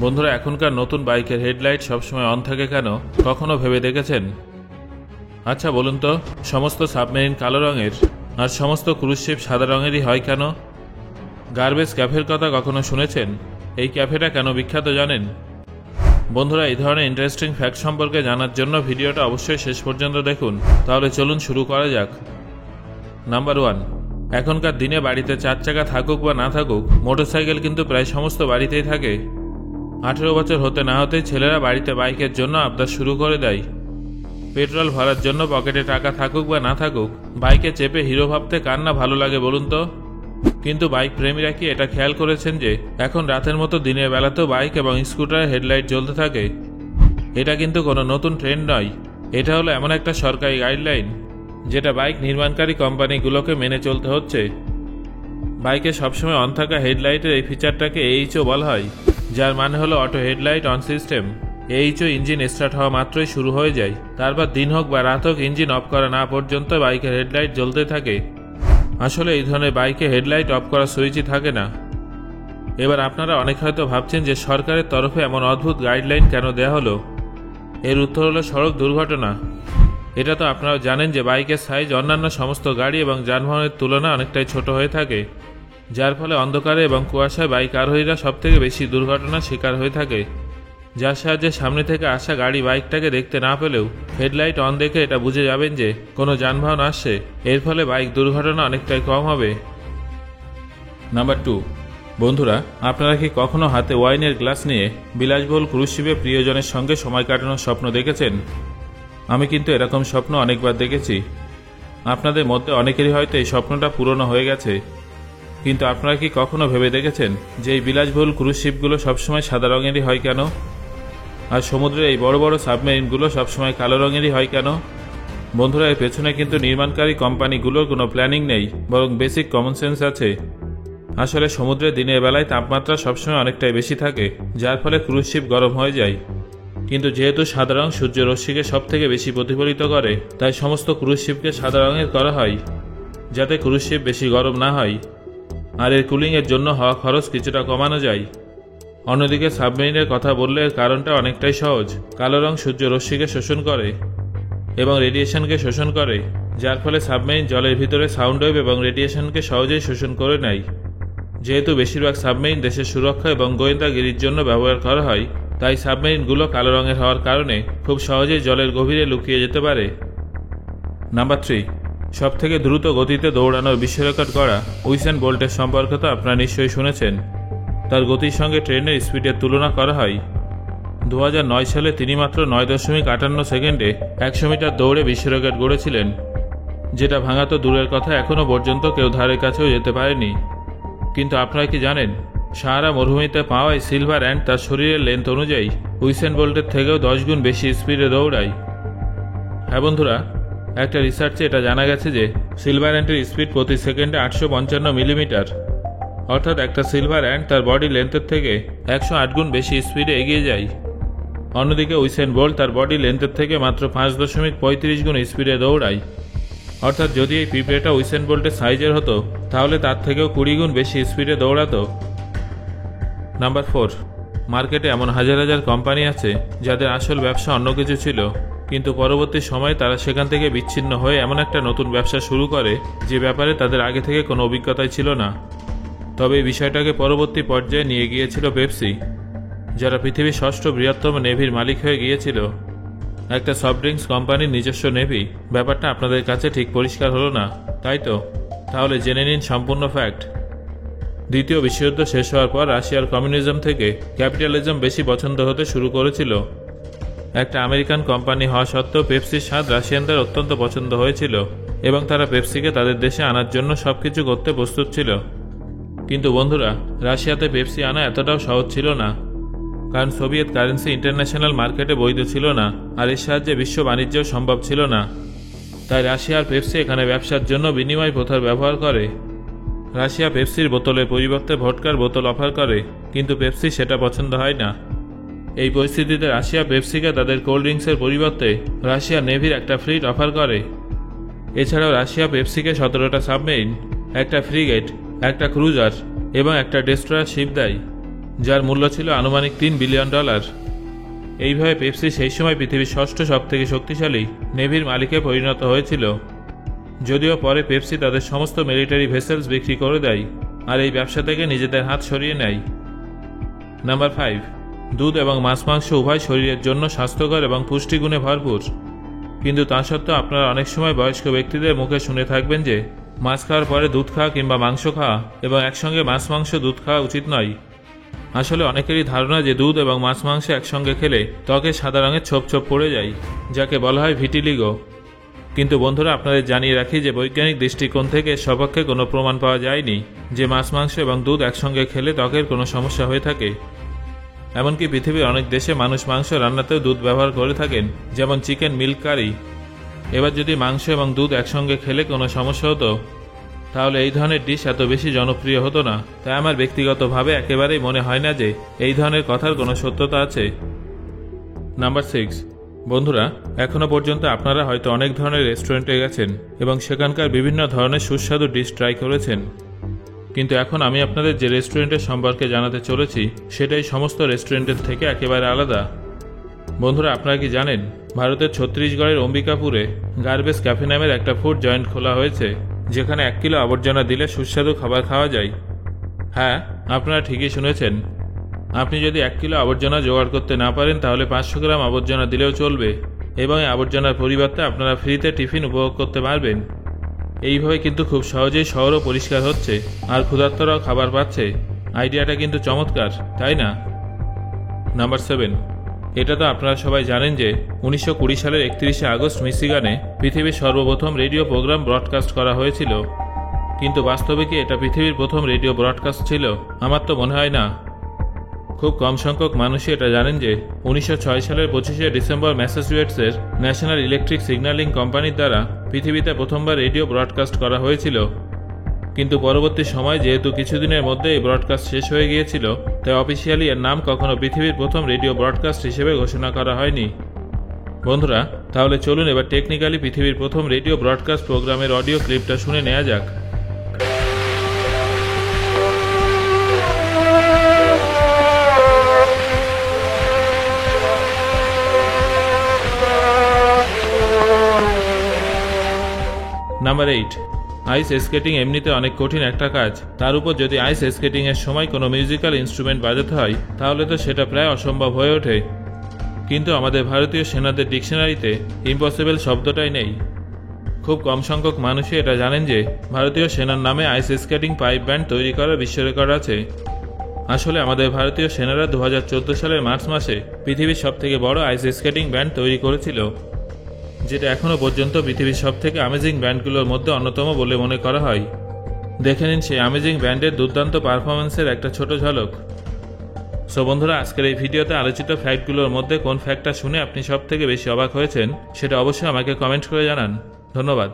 বন্ধুরা, এখনকার নতুন বাইকের হেডলাইট সবসময় অন থাকে কেন? কখনো ভেবে দেখেছেন? আচ্ছা বলুন তো, সমস্ত সাবমেরিন কালো রঙের আর সমস্ত ক্রুজ শিপ সাদা রঙেরই হয় কেন? গার্বেজ ক্যাফের কথা কখনো শুনেছেন? এই ক্যাফেটা কেন বিখ্যাত জানেন? বন্ধুরা, এই ধরনের ইন্টারেস্টিং ফ্যাক্ট সম্পর্কে জানার জন্য ভিডিওটা অবশ্যই শেষ পর্যন্ত দেখুন। তাহলে চলুন শুরু করা যাক। নাম্বার 1, এখনকার দিনে বাড়িতে 4 চাকা থাকুক বা না থাকুক, মোটরসাইকেল কিন্তু প্রায় সমস্ত বাড়িতেই থাকে। 18 বছর হতে না হতেই ছেলেরা বাড়িতে বাইকের জন্য আবদার শুরু করে দেয়। পেট্রোল ভরার জন্য পকেটে টাকা থাকুক বা না থাকুক, বাইকে চেপে হিরো ভাবতে কার না ভালো লাগে বলুন তো? কিন্তু বাইক প্রেমীরা কি এটা খেয়াল করেছেন যে এখন রাতের মতো দিনের বেলাতেও বাইক এবং স্কুটারের হেডলাইট জ্বলতে থাকে? এটা কিন্তু কোনো নতুন ট্রেন্ড নয়, এটা হলো এমন একটা সরকারি গাইডলাইন যেটা বাইক নির্মাণকারী কোম্পানিগুলোকে মেনে চলতে হচ্ছে। বাইকে সবসময় অন থাকা হেডলাইটের এই ফিচারটাকে এইচও বলা হয়, যার মানে হলো auto headlight on system. HO engine start হওয়া মাত্রই শুরু হয়ে যায়, তারপর দিন হোক বা রাত হোক ইঞ্জিন অফ করা না পর্যন্ত বাইকের হেডলাইট জ্বলতে থাকে। আসলে এই ধরনের বাইকে হেডলাইট অফ করার সুইচই থাকে না। এবার আপনারা অনেক হয়তো ভাবছেন যে সরকারের তরফে এমন অদ্ভুত গাইডলাইন কেন দেওয়া হলো? এর উত্তর হলো সড়ক দুর্ঘটনা। এটা তো আপনারা জানেন যে বাইকের সাইজ অন্যান্য সমস্ত গাড়ি এবং যানবাহনের তুলনায় অনেকটাই ছোট হয়ে থাকে, যার ফলে অন্ধকারে এবং কুয়াশায় বাইক আরোহীরা সবথেকে বেশি দুর্ঘটনার শিকার হয়ে থাকে। যার সাহায্যে সামনে থেকে আসা গাড়ি বাইকটাকে দেখতে না পেলেও হেডলাইট অন দেখে এটা বুঝে যাবেন যে কোনো যানবাহন আসছে। এর ফলে বাইক দুর্ঘটনা অনেকটাই কম হবে। নাম্বার 2, বন্ধুরা, আপনারা কি কখনো হাতে ওয়াইনের গ্লাস নিয়ে বিলাসবহুল ক্রুজ শিপে প্রিয়জনের সঙ্গে সময় কাটানোর স্বপ্ন দেখেছেন? আমি কিন্তু এরকম স্বপ্ন অনেকবার দেখেছি। আপনাদের মধ্যে অনেকেরই হয়তো এই স্বপ্নটা পূরণও হয়ে গেছে। কিন্তু আপনারা কি কখনো ভেবে দেখেছেন যে এই বিলাসবহুল ক্রুজ শিপগুলো সবসময় সাদা রঙেরই হয় কেন? আর সমুদ্রের এই বড় বড় সাবমেরিনগুলো সবসময় কালো রঙেরই হয় কেন? বন্ধুরা, এর পেছনে কিন্তু নির্মাণকারী কোম্পানিগুলোর কোনো প্ল্যানিং নেই, বরং বেসিক কমন সেন্স আছে। আসলে সমুদ্রে দিনের বেলায় তাপমাত্রা সবসময় অনেকটাই বেশি থাকে, যার ফলে ক্রুজ শিপ গরম হয়ে যায়। কিন্তু যেহেতু সাদা রং সূর্য রশ্মিকে সব থেকে বেশি প্রতিফলিত করে, তাই সমস্ত ক্রুজ শিপকে সাদা রঙের করা হয়, যাতে ক্রুজ শিপ বেশি গরম না হয় আর এর কুলিংয়ের জন্য হওয়া খরচ কিছুটা কমানো যায়। অন্যদিকে সাবমেরিনের কথা বললে এর কারণটা অনেকটাই সহজ। কালো রং সূর্য রশ্মিকে শোষণ করে এবং রেডিয়েশনকে শোষণ করে, যার ফলে সাবমেরিন জলের ভিতরে সাউন্ড ওয়েভ এবং রেডিয়েশনকে সহজেই শোষণ করে নেয়। যেহেতু বেশিরভাগ সাবমেরিন দেশের সুরক্ষা এবং গোয়েন্দাগিরির জন্য ব্যবহার করা হয়, তাই সাবমেরিনগুলো কালো রঙের হওয়ার কারণে খুব সহজেই জলের গভীরে লুকিয়ে যেতে পারে। নাম্বার 3, সবথেকে দ্রুত গতিতে দৌড়ানোর বিশ্ব রেকর্ড করা উইসেন বোল্টের সম্পর্কে তো আপনারা নিশ্চয়ই শুনেছেন। তার গতির সঙ্গে ট্রেনের স্পিডের তুলনা করা হয়। 2009 সালে তিনি মাত্র 9.58 সেকেন্ডে 100 মিটার দৌড়ে বিশ্ব রেকর্ড গড়েছিলেন, যেটা ভাঙা তো দূরের কথা, এখনও পর্যন্ত কেউ ধারে কাছেও যেতে পারেনি। কিন্তু আপনারা কি জানেন, সাহারা মরুভূমিতে পাওয়া এই সিলভার অ্যান্ড তার শরীরের লেন্থ অনুযায়ী উইসেন বোল্টের থেকেও 10 গুণ বেশি স্পিডে দৌড়ায়। হ্যাঁ বন্ধুরা, একটা রিসার্চে এটা জানা গেছে যে সিলভার অ্যান্টের স্পিড প্রতি সেকেন্ডে 855 মিলিমিটার, অর্থাৎ একটা সিলভার অ্যান্ড তার বডি লেন্থের থেকে 108 গুণ বেশি স্পিডে এগিয়ে যায়। অন্যদিকে উইসেন বোল্ট তার বডি লেন্থের থেকে মাত্র 5.35 গুণ স্পিডে দৌড়ায়। অর্থাৎ যদি এই পিঁপড়েটা উইসেন বোল্টের সাইজের হতো, তাহলে তার থেকেও 20 গুণ বেশি স্পিডে দৌড়াতো। নাম্বার 4, মার্কেটে এমন হাজার হাজার কোম্পানি আছে যাদের আসল ব্যবসা অন্য কিছু ছিল, কিন্তু পরবর্তী সময়ে তারা সেখান থেকে বিচ্ছিন্ন হয়ে এমন একটা নতুন ব্যবসা শুরু করে যে ব্যাপারে তাদের আগে থেকে কোনো অভিজ্ঞতাই ছিল না। তবে এই বিষয়টাকে পরবর্তী পর্যায়ে নিয়ে গিয়েছিল পেপসি, যারা পৃথিবীর 6ষ্ঠ বৃহত্তম নেভির মালিক হয়ে গিয়েছিল। একটা সফট ড্রিঙ্কস কোম্পানির নিজস্ব নেভি, ব্যাপারটা আপনাদের কাছে ঠিক পরিষ্কার হলো না, তাই তো? তাহলে জেনে নিন সম্পূর্ণ ফ্যাক্ট। দ্বিতীয় বিশ্বযুদ্ধ শেষ হওয়ার পর রাশিয়ার কমিউনিজম থেকে ক্যাপিটালিজম বেশি পছন্দ হতে শুরু করেছিল। একটা আমেরিকান কোম্পানি হওয়া সত্ত্বেও পেপসির স্বাদ রাশিয়ানদের অত্যন্ত পছন্দ হয়েছিল এবং তারা পেপসিকে তাদের দেশে আনার জন্য সবকিছু করতে প্রস্তুত ছিল। কিন্তু বন্ধুরা, রাশিয়াতে পেপসি আনা এতটাও সহজ ছিল না, কারণ সোভিয়েত কারেন্সি ইন্টারন্যাশনাল মার্কেটে বৈধ ছিল না, আর এর সাহায্যে বিশ্ব বাণিজ্যও সম্ভব ছিল না। তাই রাশিয়া আর পেপসি এখানে ব্যবসার জন্য বিনিময় প্রথার ব্যবহার করে। রাশিয়া পেপসির বোতলের পরিবর্তে ভডকার বোতল অফার করে, কিন্তু পেপসি সেটা পছন্দ হয় না। এই পরিস্থিতিতে রাশিয়া পেপসিকে তাদের কোল্ড ড্রিঙ্কসের পরিবর্তে রাশিয়া নেভির একটা ফ্লিট অফার করে। এছাড়াও রাশিয়া পেপসিকে 17টা সাবমেরিন, একটা ফ্রিগেট, একটা ক্রুজার এবং একটা ডেস্ট্রয়ার শিপ দেয়। যার মূল্য ছিল আনুমানিক $3 বিলিয়ন। এইভাবে পেপসি সেই সময় পৃথিবীর ষষ্ঠ সবথেকে শক্তিশালী নেভির মালিকে পরিণত হয়েছিল। যদিও পরে পেপসি তাদের সমস্ত মিলিটারি ভেসেলস বিক্রি করে দেয় আর এই ব্যবসা থেকে নিজেদের হাত সরিয়ে নেয়। নাম্বার 5, দুধ এবং মাছ মাংস উভয় শরীরের জন্য স্বাস্থ্যকর এবং পুষ্টিগুণে ভরপুর। কিন্তু তা সত্ত্বেও আপনারা অনেক সময় বয়স্ক ব্যক্তিদের মুখে শুনে থাকবেন যে মাছ খাওয়ার পরে দুধ খাওয়া কিংবা মাংস খাওয়া এবং একসঙ্গে মাছ মাংস দুধ খাওয়া উচিত নয়। আসলে অনেকেরই ধারণা যে দুধ এবং মাছ মাংস একসঙ্গে খেলে ত্বকে সাদা রঙের ছোপ ছোপ পড়ে যায়, যাকে বলা হয় ভিটিলিগো। কিন্তু বন্ধুরা, আপনাদের জানিয়ে রাখি যে বৈজ্ঞানিক দৃষ্টিকোণ থেকে সপক্ষে কোনো প্রমাণ পাওয়া যায়নি যে মাছ মাংস এবং দুধ একসঙ্গে খেলে ত্বকের কোনো সমস্যা হয়ে থাকে। এমনকি পৃথিবীর অনেক দেশে মানুষ মাংস রান্নাতেও দুধ ব্যবহার করে থাকেন, যেমন চিকেন মিল্ক কারি। এবার যদি মাংস এবং দুধ একসঙ্গে খেলে কোনো সমস্যা হতো তাহলে এই ধরনের ডিশ এত বেশি জনপ্রিয় হতো না। তাই আমার ব্যক্তিগতভাবে একেবারেই মনে হয় না যে এই ধরনের কথার কোনো সত্যতা আছে। নাম্বার 6, বন্ধুরা, এখনও পর্যন্ত আপনারা হয়তো অনেক ধরনের রেস্টুরেন্টে গেছেন এবং সেখানকার বিভিন্ন ধরনের সুস্বাদু ডিশ ট্রাই করেছেন। কিন্তু এখন আমি আপনাদের যে রেস্টুরেন্টের সম্পর্কে জানাতে চলেছি সেটাই সমস্ত রেস্টুরেন্টের থেকে একেবারে আলাদা। বন্ধুরা, আপনারা কি জানেন ভারতের ছত্তিশগড়ের অম্বিকাপুরে গার্বেজ ক্যাফে নামের একটা ফুড জয়েন্ট খোলা হয়েছে, যেখানে 1 কিলো আবর্জনা দিলে সুস্বাদু খাবার খাওয়া যায়। হ্যাঁ, আপনারা ঠিকই শুনেছেন। আপনি যদি 1 কিলো আবর্জনা জোগাড় করতে না পারেন তাহলে 500 গ্রাম আবর্জনা দিলেও চলবে এবং এই আবর্জনার পরিবর্তে আপনারা ফ্রিতে টিফিন উপভোগ করতে পারবেন। এইভাবে কিন্তু খুব সহজেই শহরও পরিষ্কার হচ্ছে আর ক্ষুধার্তরাও খাবার পাচ্ছে। আইডিয়াটা কিন্তু চমৎকার, তাই না? নাম্বার 7, এটা তো আপনারা সবাই জানেন যে 1920 সালের 31শে আগস্ট মিশিগানে পৃথিবীর সর্বপ্রথম রেডিও প্রোগ্রাম ব্রডকাস্ট করা হয়েছিল। কিন্তু বাস্তবে কি এটা পৃথিবীর প্রথম রেডিও ব্রডকাস্ট ছিল? আমার তো মনে হয় না। খুব কম সংখ্যক মানুষই এটা জানেন যে 1906 সালের 25শে ডিসেম্বর ম্যাসাচুসেটসের ন্যাশনাল ইলেকট্রিক সিগন্যালিং কোম্পানির দ্বারা পৃথিবীতে প্রথমবার রেডিও ব্রডকাস্ট করা হয়েছিল। কিন্তু পরবর্তী সময় যেহেতু কিছুদিনের মধ্যে এই ব্রডকাস্ট শেষ হয়ে গিয়েছিল, তাই অফিসিয়ালি এর নাম কখনো পৃথিবীর প্রথম রেডিও ব্রডকাস্ট হিসেবে ঘোষণা করা হয়নি। বন্ধুরা, তাহলে চলুন এবার টেকনিক্যালি পৃথিবীর প্রথম রেডিও ব্রডকাস্ট প্রোগ্রামের অডিও ক্লিপটা শুনে নেওয়া যাক। নাম্বার 8, আইস স্কেটিং এমনিতে অনেক কঠিন একটা কাজ। তার উপর যদি আইস স্কেটিংয়ের সময় কোনো মিউজিক্যাল ইনস্ট্রুমেন্ট বাজাতে হয় তাহলে তো সেটা প্রায় অসম্ভব হয়ে ওঠে। কিন্তু আমাদের ভারতীয় সেনাদের ডিকশনারিতে ইম্পসিবল শব্দটাই নেই। খুব কম সংখ্যক মানুষই এটা জানেন যে ভারতীয় সেনার নামে আইস স্কেটিং পাইপ ব্যান্ড তৈরি করার বিশ্ব রেকর্ড আছে। আসলে আমাদের ভারতীয় সেনারা 2014 সালের মার্চ মাসে পৃথিবীর সবথেকে বড় আইস স্কেটিং ব্যান্ড তৈরি করেছিল, যেটা এখনও পর্যন্ত পৃথিবীর সবথেকে অ্যামেজিং ব্যান্ডগুলোর মধ্যে অন্যতম বলে মনে করা হয়। দেখে নিন সেই অ্যামেজিং ব্যান্ডের দুর্দান্ত পারফরমেন্সের একটা ছোট ঝলক। সো বন্ধুরা, আজকের এই ভিডিওতে আলোচিত ফ্যাক্টগুলোর মধ্যে কোন ফ্যাক্টটা শুনে আপনি সবথেকে বেশি অবাক হয়েছেন সেটা অবশ্যই আমাকে কমেন্ট করে জানান। ধন্যবাদ।